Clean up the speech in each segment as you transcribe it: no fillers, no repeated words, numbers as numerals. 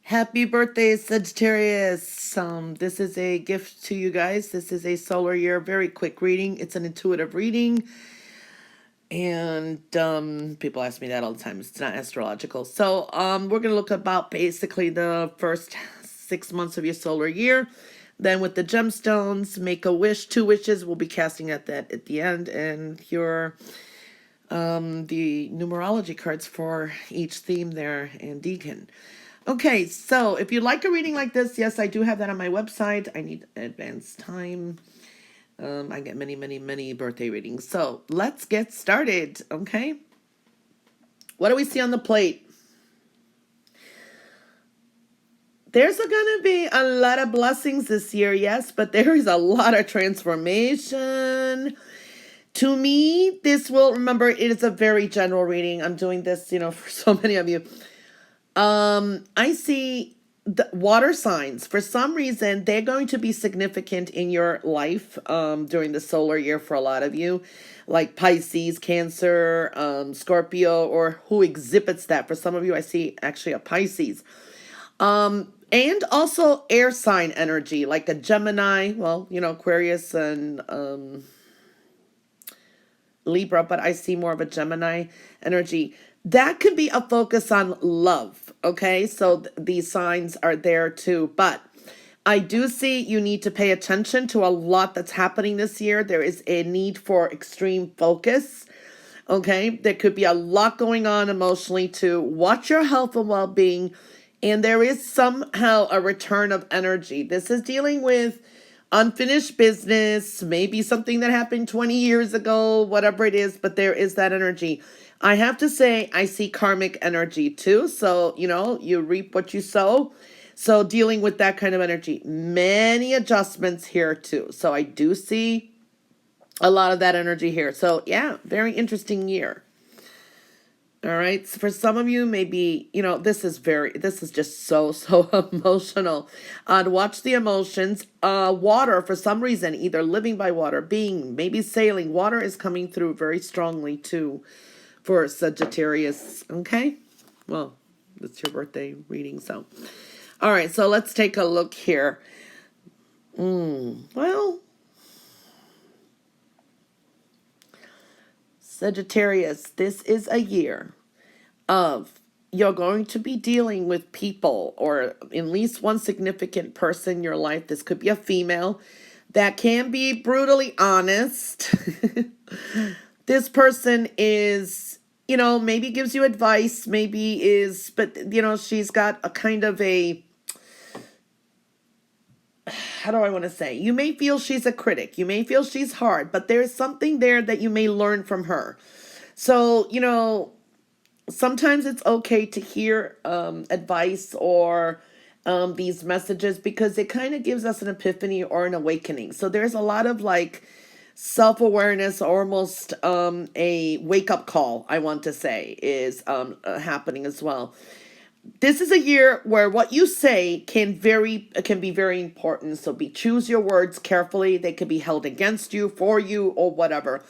Happy birthday, Sagittarius. This is a gift to you guys. This is a solar year, very quick reading. It's an intuitive reading. And people ask me that all the time. It's not astrological. So we're going to look about basically the first 6 months of your solar year. Then with the gemstones, make a wish. 2 wishes. We'll be casting at that at the end. And your the numerology cards for each theme there and deacon. Okay, so if you'd like a reading like this, yes, I do have that on my website. I need advance time. I get many birthday readings. So let's get started, okay? What do we see on the plate? There's going to be a lot of blessings this year, yes, but there is a lot of transformation. To me, this will, remember, it is a very general reading. I'm doing this, for so many of you. I see the water signs. For some reason, they're going to be significant in your life during the solar year for a lot of you, like Pisces, Cancer, Scorpio, or who exhibits that. For some of you, I see actually a Pisces. And also air sign energy, like a Gemini, well, Aquarius and Libra, but I see more of a Gemini energy. That could be a focus on love, okay? So these signs are there too. But I do see you need to pay attention to a lot that's happening this year. There is a need for extreme focus, okay? There could be a lot going on emotionally to watch your health and well-being. And there is somehow a return of energy. This is dealing with unfinished business, maybe something that happened 20 years ago, whatever it is, but there is that energy. I have to say, I see karmic energy too. So, you reap what you sow. So dealing with that kind of energy, many adjustments here too. So I do see a lot of that energy here. So yeah, very interesting year. All right. So for some of you, maybe, this is just so emotional. To watch the emotions. Water, for some reason, either living by water, maybe sailing. Water is coming through very strongly too for Sagittarius. Okay. Well, it's your birthday reading. So, all right. So let's take a look here. Well, Sagittarius, this is a year of you're going to be dealing with people, or at least one significant person in your life. This could be a female that can be brutally honest. This person is, maybe gives you advice, but she's got a kind of a, how do I want to say? You may feel she's a critic. You may feel she's hard, but there's something there that you may learn from her. So, sometimes it's okay to hear advice or these messages, because it kind of gives us an epiphany or an awakening. So there's a lot of self-awareness, almost a wake-up call, I want to say, is happening as well. This is a year where what you say can be very important. So choose your words carefully. They could be held against you, for you, or whatever.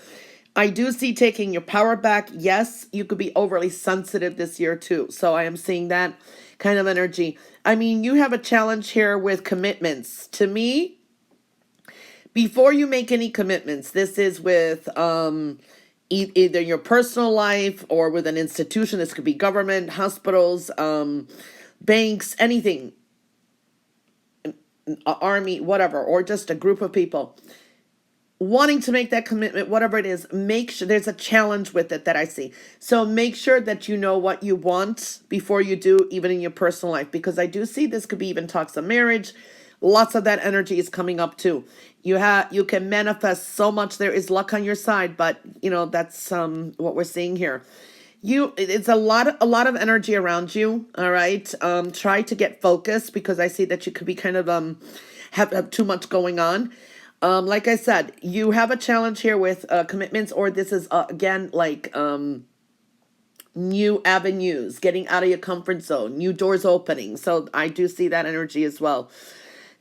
I do see taking your power back. Yes, you could be overly sensitive this year too. So I am seeing that kind of energy. I mean, you have a challenge here with commitments. To me, before you make any commitments, this is with either your personal life or with an institution. This could be government, hospitals, banks, anything, army, whatever, or just a group of people wanting to make that commitment, whatever it is. Make sure there's a challenge with it that I see. So make sure that you know what you want before you do, even in your personal life, because I do see this could be even talks of marriage. Lots of that energy is coming up too. You can manifest so much. There is luck on your side, but that's what we're seeing here. It's a lot of energy around you. All right. Try to get focused, because I see that you could be kind of have too much going on. Like I said, you have a challenge here with commitments, or this is again like new avenues, getting out of your comfort zone, new doors opening. So I do see that energy as well.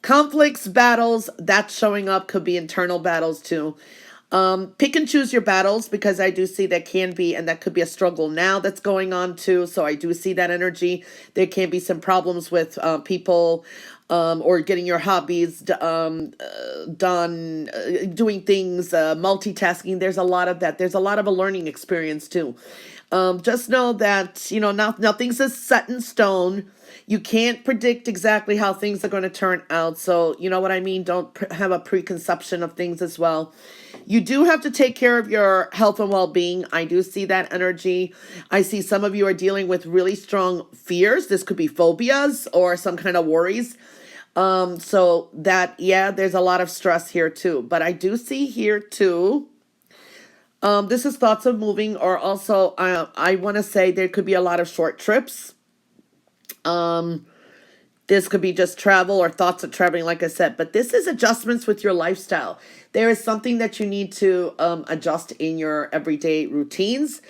Conflicts, battles, that's showing up, could be internal battles too. Pick and choose your battles, because I do see that can be, and that could be a struggle now that's going on too. So I do see that energy. There can be some problems with people, or getting your hobbies done, doing things, multitasking. There's a lot of that. There's a lot of a learning experience too. Just know that, nothing's is set in stone. You can't predict exactly how things are going to turn out. So, you know what I mean? Don't have a preconception of things as well. You do have to take care of your health and well-being. I do see that energy. I see some of you are dealing with really strong fears. This could be phobias or some kind of worries. So that, yeah, there's a lot of stress here too. But I do see here too, this is thoughts of moving, or also I want to say there could be a lot of short trips. This could be just travel or thoughts of traveling, like I said, but this is adjustments with your lifestyle. There is something that you need to adjust in your everyday routines.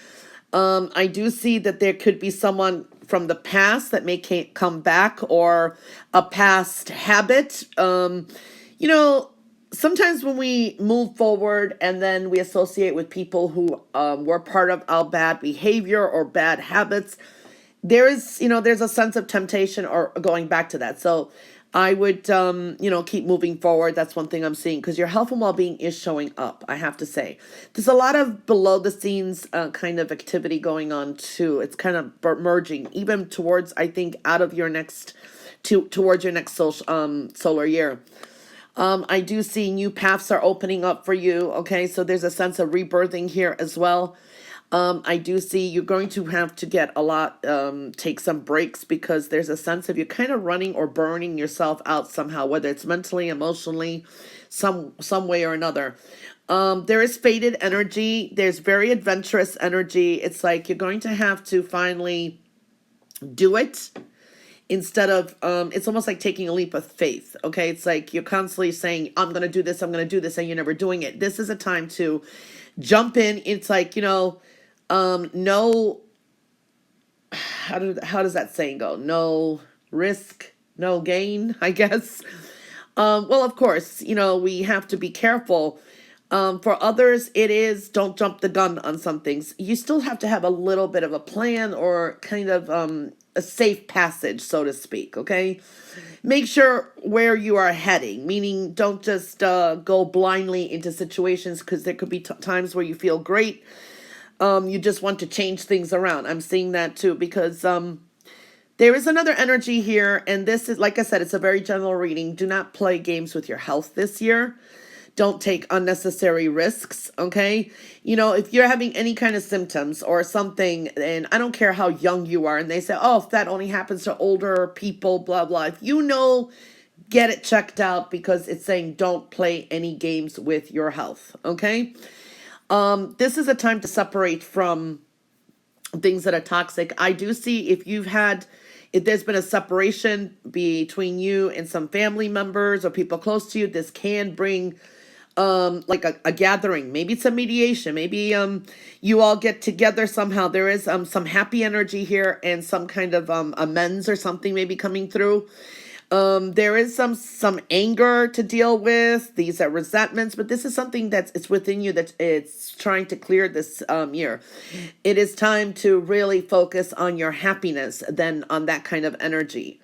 I do see that there could be someone from the past that may come back, or a past habit. You know, Sometimes when we move forward and then we associate with people who were part of our bad behavior or bad habits, there's a sense of temptation or going back to that. So I would, keep moving forward. That's one thing I'm seeing, because your health and well-being is showing up, I have to say. There's a lot of below the scenes kind of activity going on too. It's kind of merging even towards, I think, out of your towards your next solar year. I do see new paths are opening up for you. Okay, so there's a sense of rebirthing here as well. I do see you're going to have to get a lot, take some breaks, because there's a sense of you kind of running or burning yourself out somehow, whether it's mentally, emotionally, some way or another. There is faded energy. There's very adventurous energy. It's like you're going to have to finally do it, instead of it's almost like taking a leap of faith. Okay, it's like you're constantly saying, I'm going to do this, I'm going to do this, and you're never doing it. This is a time to jump in. It's like, no, how does that saying go? No risk, no gain, I guess. Well, of course, we have to be careful. For others, it is don't jump the gun on some things. You still have to have a little bit of a plan, or kind of a safe passage, so to speak. Okay, make sure where you are heading, meaning don't just go blindly into situations, because there could be times where you feel great. You just want to change things around. I'm seeing that too, because there is another energy here, and this is, like I said, it's a very general reading. Do not play games with your health this year. Don't take unnecessary risks, okay? If you're having any kind of symptoms or something, and I don't care how young you are, and they say, oh, if that only happens to older people, blah, blah. If get it checked out, because it's saying don't play any games with your health, okay? This is a time to separate from things that are toxic. I do see if there's been a separation between you and some family members or people close to you, this can bring like a gathering. Maybe it's a mediation. Maybe you all get together somehow. There is some happy energy here, and some kind of amends or something maybe coming through. There is some anger to deal with. These are resentments, but this is something it's within you, that it's trying to clear this year. It is time to really focus on your happiness than on that kind of energy.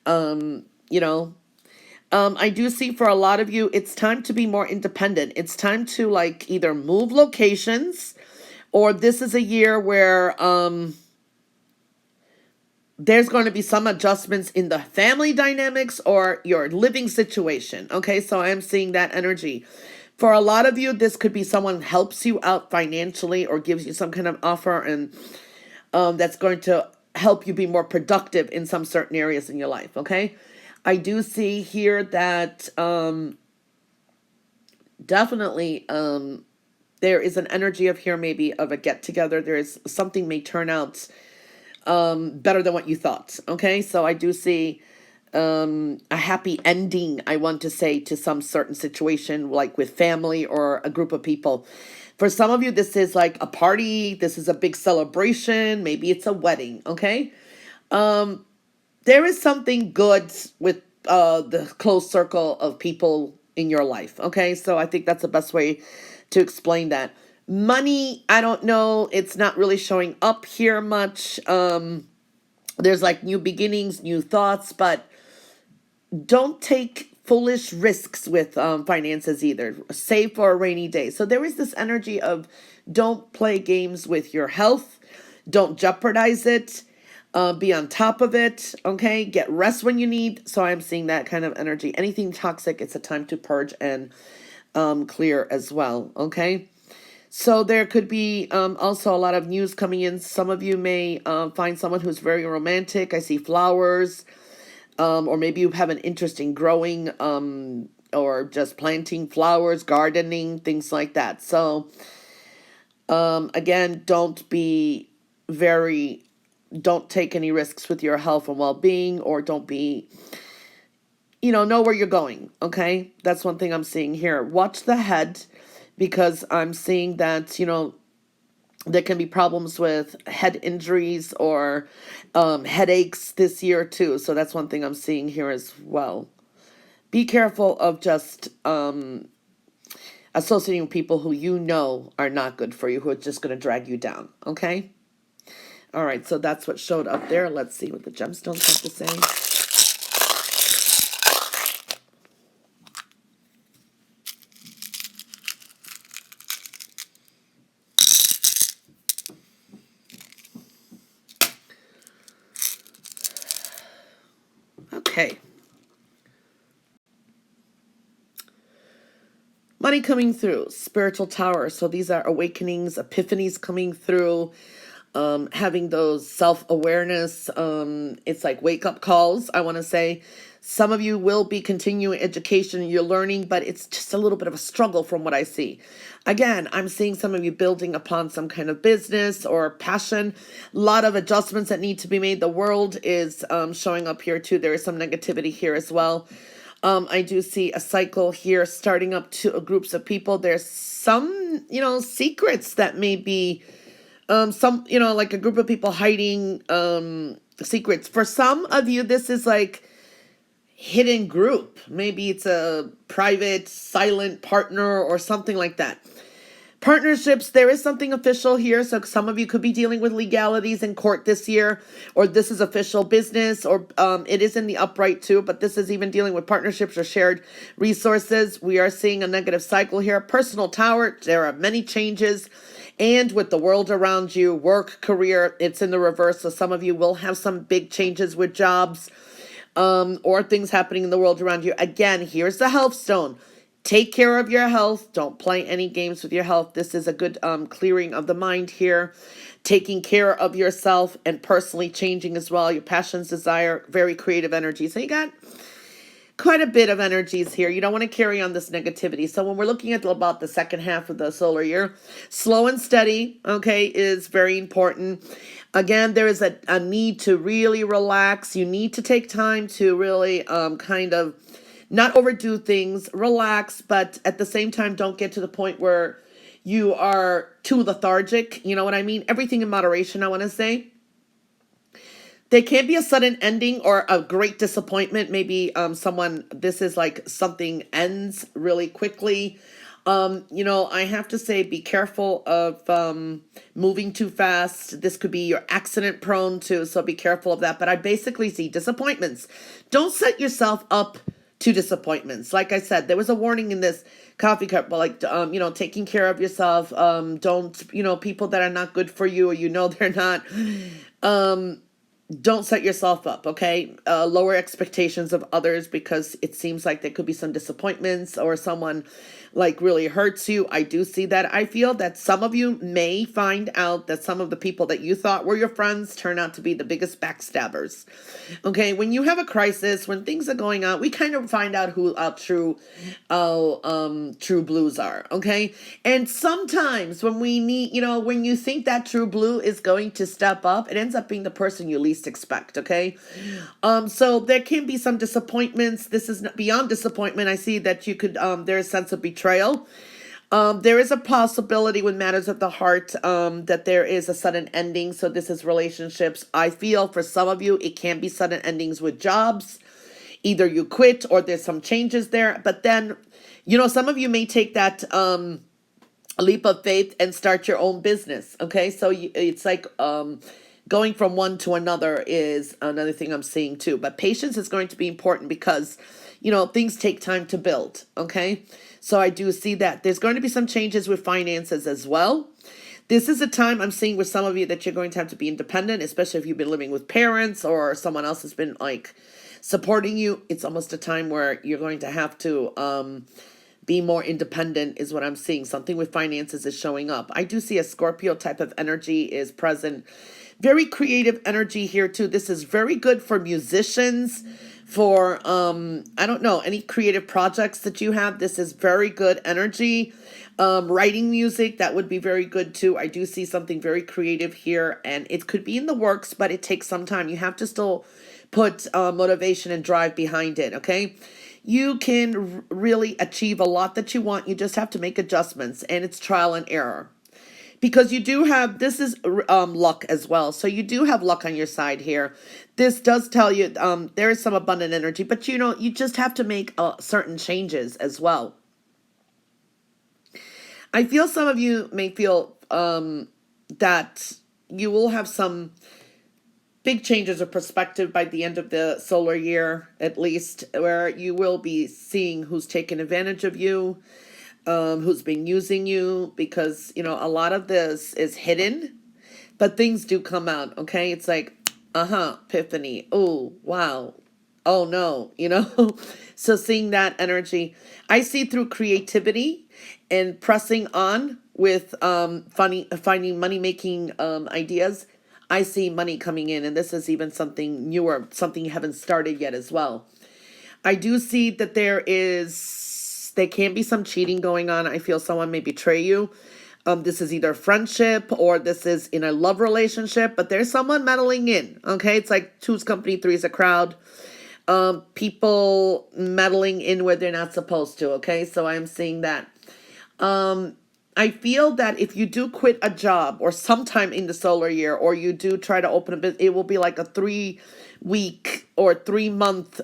You know, I do see for a lot of you, it's time to be more independent. It's time to like either move locations, or this is a year where there's going to be some adjustments in the family dynamics or your living situation. Okay, so I'm seeing that energy. For a lot of you, this could be someone helps you out financially or gives you some kind of offer, and that's going to help you be more productive in some certain areas in your life. Okay, I do see here that definitely there is an energy of here, maybe of a get together. There is something may turn out better than what you thought. Okay, so I do see a happy ending, I want to say, to some certain situation, like with family or a group of people. For some of you, this is like a party. This is a big celebration. Maybe it's a wedding. Okay, there is something good with the close circle of people in your life. Okay, so I think that's the best way to explain that. Money, I don't know. It's not really showing up here much. There's like new beginnings, new thoughts, but don't take foolish risks with finances either. Save for a rainy day. So there is this energy of don't play games with your health. Don't jeopardize it. Be on top of it. Okay. Get rest when you need. So I'm seeing that kind of energy. Anything toxic, it's a time to purge and clear as well. Okay. So there could be also a lot of news coming in. Some of you may find someone who's very romantic. I see flowers. Or maybe you have an interest in growing or just planting flowers, gardening, things like that. So again, don't take any risks with your health and well-being, or don't be, know where you're going. Okay. That's one thing I'm seeing here. Watch the head, because I'm seeing that, there can be problems with head injuries or headaches this year too. So that's one thing I'm seeing here as well. Be careful of just associating with people who are not good for you, who are just going to drag you down. Okay? All right, so that's what showed up there. Let's see what the gemstones have to say. Okay. Money coming through, spiritual tower. So these are awakenings, epiphanies coming through, having those self-awareness. It's like wake-up calls, I want to say. Some of you will be continuing education, you're learning, but it's just a little bit of a struggle from what I see. Again, I'm seeing some of you building upon some kind of business or passion. A lot of adjustments that need to be made. The world is showing up here too. There is some negativity here as well. I do see a cycle here starting up to groups of people. There's some, secrets that may be like a group of people hiding secrets. For some of you, this is like hidden group. Maybe it's a private, silent partner or something like that. Partnerships, there is something official here. So some of you could be dealing with legalities in court this year, or this is official business, or it is in the upright too, but this is even dealing with partnerships or shared resources. We are seeing a negative cycle here. Personal tower, there are many changes. And with the world around you, work, career, it's in the reverse. So some of you will have some big changes with jobs or things happening in the world around you. Again, here's the health stone. Take care of your health. Don't play any games with your health. This is a good clearing of the mind here. Taking care of yourself and personally changing as well. Your passions, desire, very creative energy. So you got quite a bit of energies here. You don't want to carry on this negativity. So when we're looking at about the second half of the solar year, slow and steady, okay, is very important. Again, there is a need to really relax. You need to take time to really kind of not overdo things, relax, but at the same time, don't get to the point where you are too lethargic. You know what I mean? Everything in moderation, I want to say. There can't be a sudden ending or a great disappointment. Maybe this is like something ends really quickly. I have to say, be careful of moving too fast. This could be you're accident prone too, so be careful of that. But I basically see disappointments. Don't set yourself up to disappointments. Like I said, there was a warning in this coffee cup, but like, taking care of yourself. Don't, people that are not good for you, or they're not, don't set yourself up, okay? Lower expectations of others, because it seems like there could be some disappointments or someone like really hurts you. I do see that. I feel that some of you may find out that some of the people that you thought were your friends turn out to be the biggest backstabbers. Okay, when you have a crisis, when things are going on, we kind of find out who our true blues are, okay? And sometimes when we need, when you think that true blue is going to step up, it ends up being the person you least expect, okay? So there can be some disappointments. This is beyond disappointment. I see that you could, there's a sense of betrayal. There is a possibility with matters of the heart that there is a sudden ending. So this is relationships. I feel for some of you, it can be sudden endings with jobs. Either you quit or there's some changes there. But then, some of you may take that a leap of faith and start your own business. Okay, so it's like going from one to another is another thing I'm seeing too. But patience is going to be important because things take time to build. Okay, so I do see that there's going to be some changes with finances as well. This is a time I'm seeing with some of you that you're going to have to be independent, especially if you've been living with parents or someone else has been like supporting you. It's almost a time where you're going to have to be more independent is what I'm seeing. Something with finances is showing up. I do see a Scorpio type of energy is present. Very creative energy here too. This is very good for musicians, for I don't know, any creative projects that you have. This is very good energy. Writing music, that would be very good too. I do see something very creative here, and it could be in the works, but it takes some time. You have to still put motivation and drive behind it, okay? You can really achieve a lot that you want. You just have to make adjustments, and it's trial and error. Because you do have, this is luck as well. So you do have luck on your side here. This does tell you there is some abundant energy, but you just have to make certain changes as well. I feel some of you may feel that you will have some big changes of perspective by the end of the solar year, at least, where you will be seeing who's taken advantage of you, who's been using you, because, a lot of this is hidden, but things do come out, okay? It's like, epiphany. Oh, wow. Oh, no, So seeing that energy, I see through creativity and pressing on with finding money-making ideas. I see money coming in, and this is even something newer, something you haven't started yet as well. I do see that there can be some cheating going on. I feel someone may betray you. This is either friendship or this is in a love relationship, but there's someone meddling in, okay? It's like two's company, three's a crowd. People meddling in where they're not supposed to, okay? So I'm seeing that. I feel that if you do quit a job or sometime in the solar year, or you do try to open a business, it will be like a 3-week or 3-month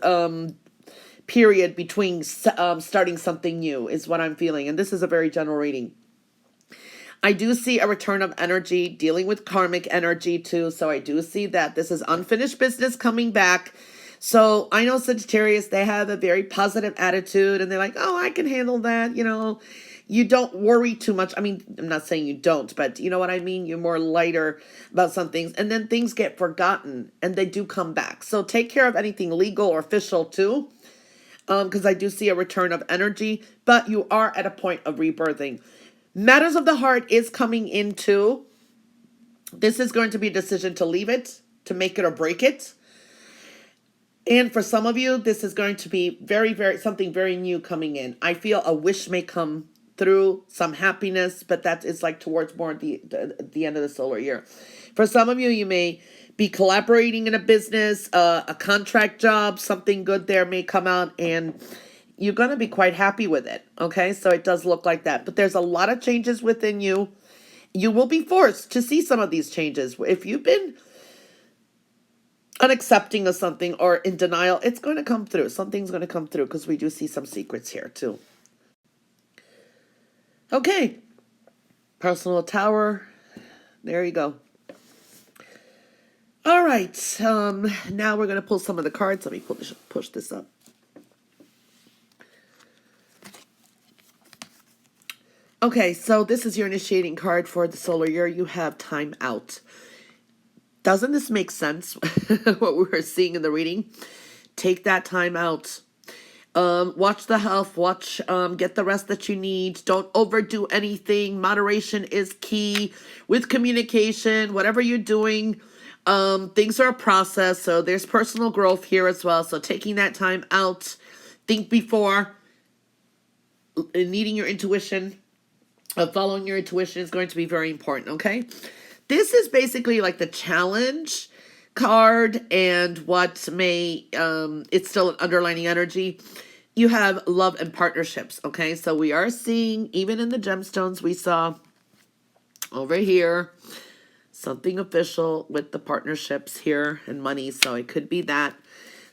period between starting something new is what I'm feeling. And this is a very general reading. I do see a return of energy, dealing with karmic energy too. So I do see that this is unfinished business coming back. So I know Sagittarius, they have a very positive attitude and they're like, oh, I can handle that. You don't worry too much. I mean, I'm not saying you don't, but you know what I mean? You're more lighter about some things, and then things get forgotten and they do come back. So take care of anything legal or official too, because I do see a return of energy, but you are at a point of rebirthing. Matters of the heart is coming into. This is going to be a decision to leave it, to make it or break it. And for some of you, this is going to be very, very, something very new coming in. I feel a wish may come through, some happiness, but that is like towards more the end of the solar year. For some of you, you may be collaborating in a business, a contract job, something good there may come out, and you're going to be quite happy with it, okay? So it does look like that. But there's a lot of changes within you. You will be forced to see some of these changes. If you've been unaccepting of something or in denial, it's going to come through. Something's going to come through because we do see some secrets here too. Okay, personal tower. There you go. All right. Now we're going to pull some of the cards. Let me push this up. Okay, so this is your initiating card for the solar year. You have time out. Doesn't this make sense? What we were seeing in the reading? Take that time out. Watch the health, get the rest that you need. Don't overdo anything. Moderation is key with communication, whatever you're doing. Things are a process. So there's personal growth here as well. So taking that time out, think before needing your intuition, following your intuition is going to be very important. Okay. This is basically like the challenge card, and what may, it's still an underlining energy. You have love and partnerships, okay? So we are seeing, even in the gemstones, we saw over here, something official with the partnerships here and money. So it could be that.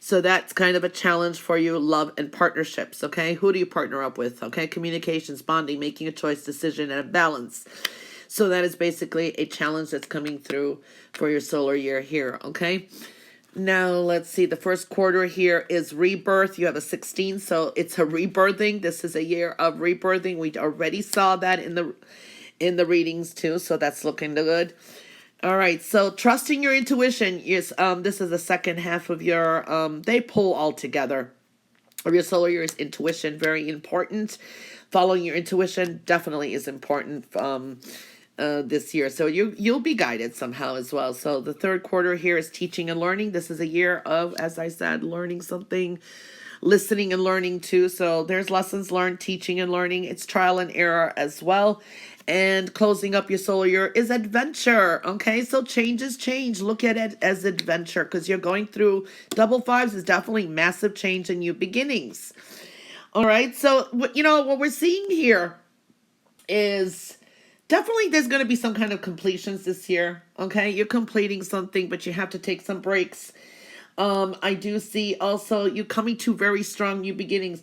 So that's kind of a challenge for you, love and partnerships, okay? Who do you partner up with, okay? Communications, bonding, making a choice, decision, and a balance. So that is basically a challenge that's coming through for your solar year here, okay? Now, let's see. The first quarter here is rebirth. You have a 16, so it's a rebirthing. This is a year of rebirthing. We already saw that in the readings too, so that's looking good. All right, so trusting your intuition is this is the second half of your they pull all together. Of your solar year is intuition, very important. Following your intuition definitely is important this year. So you'll be guided somehow as well. So the third quarter here is teaching and learning. This is a year of, as I said, learning something, listening and learning too. So there's lessons learned, teaching and learning. It's trial and error as well. And closing up your solar year is adventure. Okay, so change is change. Look at it as adventure because you're going through double fives is definitely massive change and new beginnings. All right, so what we're seeing here is definitely there's going to be some kind of completions this year. Okay, you're completing something, but you have to take some breaks. I do see also you coming to very strong new beginnings.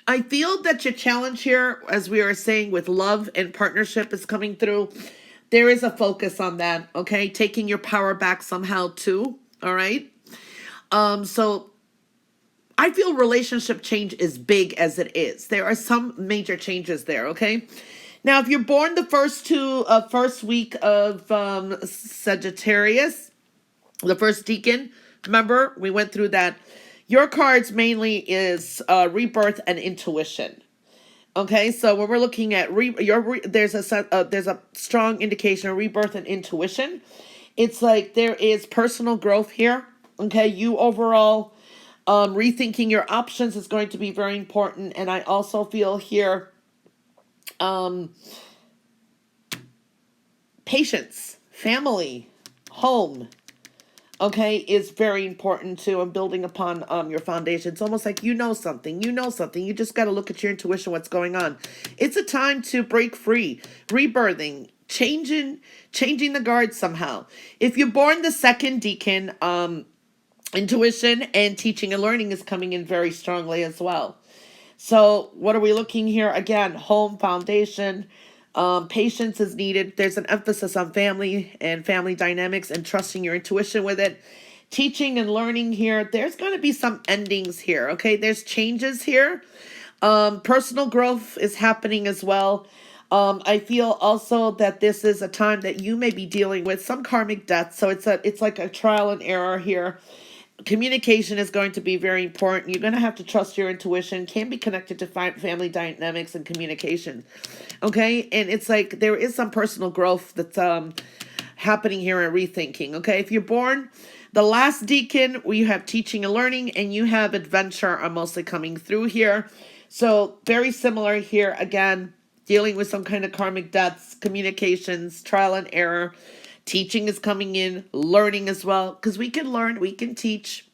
I feel that your challenge here, as we are saying, with love and partnership is coming through. There is a focus on that, okay? Taking your power back somehow too, all right? So I feel relationship change is big as it is. There are some major changes there, okay? Now, if you're born the first week of Sagittarius, the first decan, remember, we went through that. Your cards mainly is rebirth and intuition. Okay, so when we're looking at there's a strong indication of rebirth and intuition. It's like there is personal growth here. Okay, you overall rethinking your options is going to be very important, and I also feel here patience, family, home, okay, is very important too, and building upon your foundation. It's almost like you know something. You just got to look at your intuition, what's going on. It's a time to break free, rebirthing, changing the guard somehow. If you're born the second decan, intuition and teaching and learning is coming in very strongly as well. So what are we looking here? Again, home, foundation, patience is needed. There's an emphasis on family and family dynamics and trusting your intuition with it. Teaching and learning here. There's going to be some endings here. Okay, there's changes here. Personal growth is happening as well. I feel also that this is a time that you may be dealing with some karmic death. So it's like a trial and error here. Communication is going to be very important. You're going to have to trust your intuition. Can be connected to family dynamics and communication. Okay, and it's like there is some personal growth that's happening here and rethinking. Okay, if you're born the last decan, we have teaching and learning, and you have adventure are mostly coming through here. So very similar here. Again, dealing with some kind of karmic deaths, communications, trial and error. Teaching is coming in, learning as well, because we can learn, we can teach.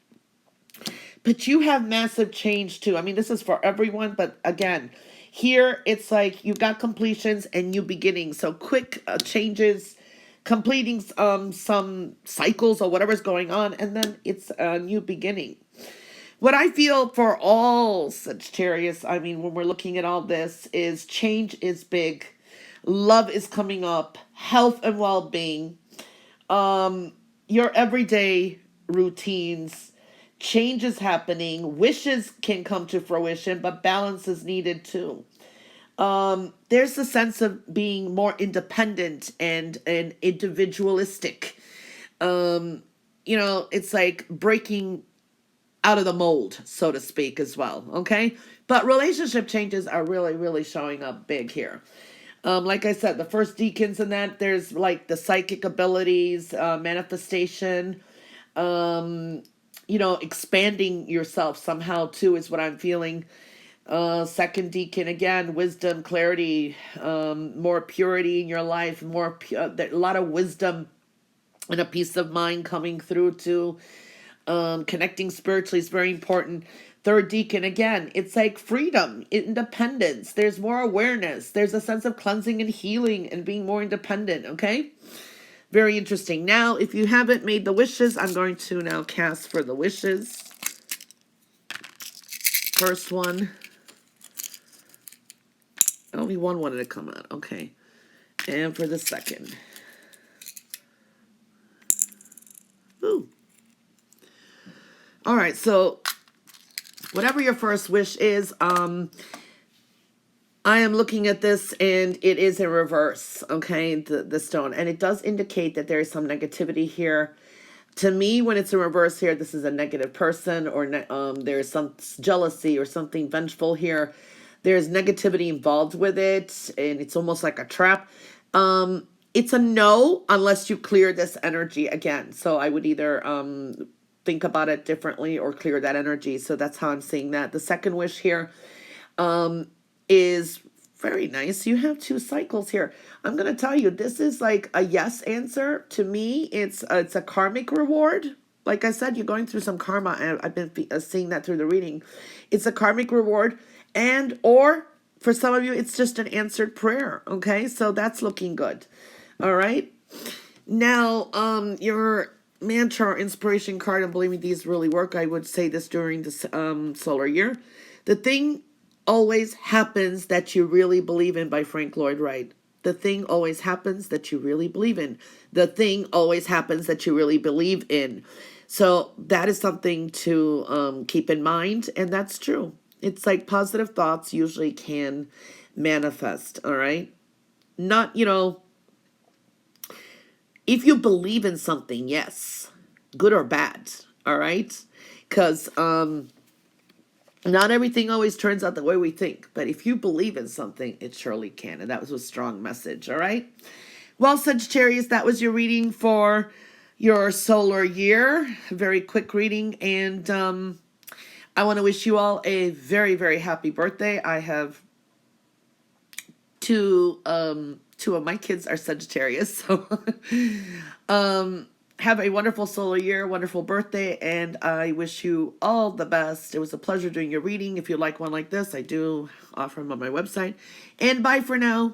But you have massive change too. I mean, this is for everyone, but again, here it's like you got completions and new beginnings. So quick changes, completing some cycles or whatever's going on, and then it's a new beginning. What I feel for all Sagittarius, I mean, when we're looking at all this, is change is big. Love is coming up, health and well-being, your everyday routines, change is happening, wishes can come to fruition, but balance is needed too. There's a sense of being more independent and individualistic. It's like breaking out of the mold, so to speak, as well. Okay, but relationship changes are really, really showing up big here. Like I said, the first decans in that, there's like the psychic abilities, manifestation, expanding yourself somehow too is what I'm feeling. Second decan, again, wisdom, clarity, more purity in your life, a lot of wisdom and a peace of mind coming through too. Connecting spiritually is very important. Third decan, again, it's like freedom, independence. There's more awareness. There's a sense of cleansing and healing and being more independent, okay? Very interesting. Now, if you haven't made the wishes, I'm going to now cast for the wishes. first one. Only one wanted to come out. Okay. And for the second. Ooh. All right, so whatever your first wish is, I am looking at this and it is in reverse, okay, the stone. And it does indicate that there is some negativity here. To me, when it's in reverse here, this is a negative person, or there's some jealousy or something vengeful here. There's negativity involved with it, and it's almost like a trap. It's a no unless you clear this energy again. So I would either think about it differently or clear that energy. So that's how I'm seeing that. The second wish here is very nice. You have 2 cycles here. I'm going to tell you, this is like a yes answer. To me, it's a karmic reward. Like I said, you're going through some karma, and I've been seeing that through the reading. It's a karmic reward, and or for some of you, it's just an answered prayer. Okay, so that's looking good. All right. Now, your mantra or inspiration card, and believe me, these really work. I would say this during the solar year. The thing always happens that you really believe in, by Frank Lloyd Wright. The thing always happens that you really believe in. The thing always happens that you really believe in. So that is something to keep in mind, and that's true. It's like positive thoughts usually can manifest, all right? Not, if you believe in something, yes, good or bad, all right? Because not everything always turns out the way we think, but if you believe in something, it surely can. And that was a strong message, all right? Well, Sagittarius, that was your reading for your solar year. Very quick reading. And I want to wish you all a very, very happy birthday. I have two of my kids are Sagittarius. So have a wonderful solar year, wonderful birthday, and I wish you all the best. It was a pleasure doing your reading. If you like one like this, I do offer them on my website. And bye for now.